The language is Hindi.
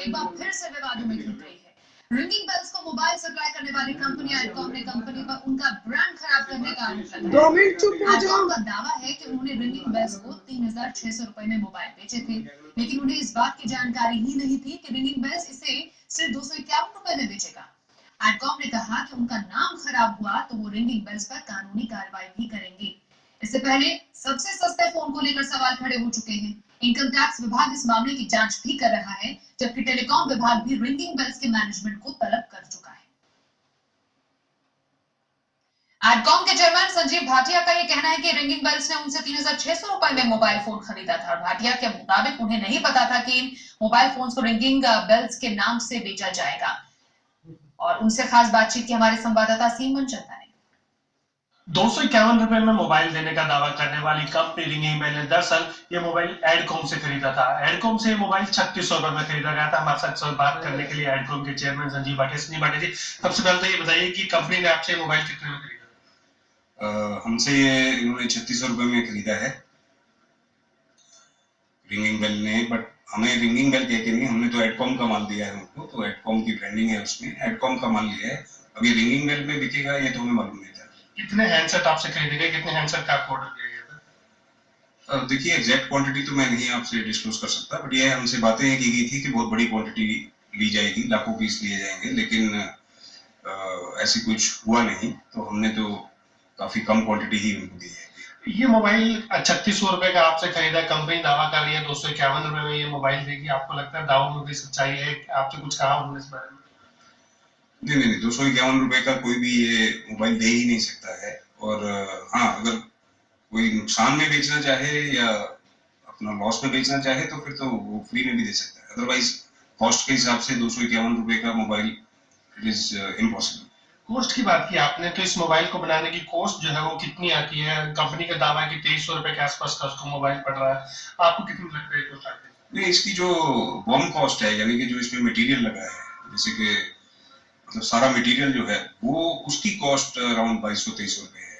एक बार फिर से विवादों में घिर रही है। रिंगिंग बेल्स को मोबाइल सप्लाई करने वाली कंपनी एडकॉम ने कंपनी पर उनका ब्रांड खराब करने का आरोप लगाया। 2 मिनट चुप हो जाओ। एडकॉम का दावा है कि उन्होंने रिंगिंग बेल्स को 3600 रुपए में मोबाइल बेचे थे, लेकिन उन्हें इस बात की जानकारी ही नहीं थी कि रिंगिंग बेल्स इसे सिर्फ 251 रुपए में बेचेगा। एडकॉम ने कहा कि उनका नाम खराब हुआ तो वो रिंगिंग बेल्स पर कानूनी कार्रवाई भी करेंगे। इससे पहले सबसे सस्ते फोन को लेकर सवाल खड़े हो चुके हैं। इनकम टैक्स विभाग इस मामले की जांच भी कर रहा है, जबकि टेलीकॉम विभाग भी रिंगिंग बेल्स के मैनेजमेंट को तलब कर चुका है। एडकॉम के चेयरमैन संजीव भाटिया का यह कहना है कि रिंगिंग बेल्स ने उनसे 3600 रुपए में मोबाइल फोन खरीदा था। भाटिया के मुताबिक उन्हें नहीं पता था कि इन मोबाइल फोन्स को रिंगिंग बेल्स के नाम से बेचा जाएगा। और उनसे खास बातचीत की हमारे संवाददाता सीम मनचंदा ने। 251 रुपए में मोबाइल देने का दावा करने वाली कंपनी रिंगिंग बेल ने दरअसल ये मोबाइल एडकॉम से खरीदा था। एडकॉम से मोबाइल 3600 रुपए में खरीदा गया था। हमारे साथ बात करने के लिए एडकॉम के चेयरमैन संजीव भाटिया जी, सबसे पहले तो ये बताइए कि कंपनी ने आपसे मोबाइल कितने में खरीदा? हमसे ये इन्होंने 3600 रुपए में खरीदा है रिंगिंग बेल ने, बट हमें रिंगिंग बेल कह के नहीं, हमने तो एडकॉम का माल दिया है उनको, तो एडकॉम की ब्रांडिंग है उसमें, एडकॉम का माल लिया है। अब ये रिंगिंग बेल में बिकेगा ये तो हमें मालूम नहीं था। कितने हैंडसेट आपसे खरीदे गए, कितने हैंडसेट का आपको ऑर्डर दिया गया था? देखिए एग्जैक्ट क्वांटिटी तो मैं नहीं आपसे डिस्क्लोज कर सकता, बट ये हमसे बातें की गई थी कि बहुत बड़ी क्वांटिटी ली जाएगी, लाखों पीस लिए जाएंगे, लेकिन ऐसी कुछ हुआ नहीं, तो हमने तो काफी कम क्वांटिटी ही उनको दी है। ये मोबाइल 3600 रुपए का आपसे खरीदा, कंपनी दावा कर रही है 251 रुपए में ये मोबाइल देगी। आपको लगता है दावों में भी सच्चाई है? आपसे कुछ कहा उन्होंने इस बारे में? नहीं, 251 रुपए का कोई भी ये मोबाइल दे ही नहीं सकता है। और हाँ, अगर कोई नुकसान में बेचना चाहे या अपना लॉस में बेचना चाहे तो फिर तो वो फ्री में भी दे सकता है। अदरवाइज कॉस्ट के हिसाब से 251 रुपए का mobile it is impossible. Cost की बात की आपने, तो इस मोबाइल को बनाने की कॉस्ट जो है वो कितनी आती है? कंपनी का दावा है कि 2300 रुपए के आसपास का उसको मोबाइल पड़ रहा है, आपको कितनी लगता है कॉस्ट? नहीं, इसकी जो बॉम कॉस्ट है, यानी कि जो इसमें मटेरियल लगा है, जैसे कि मतलब सारा मटेरियल जो है वो, उसकी कॉस्ट अराउंड 2200-2300 रुपए है।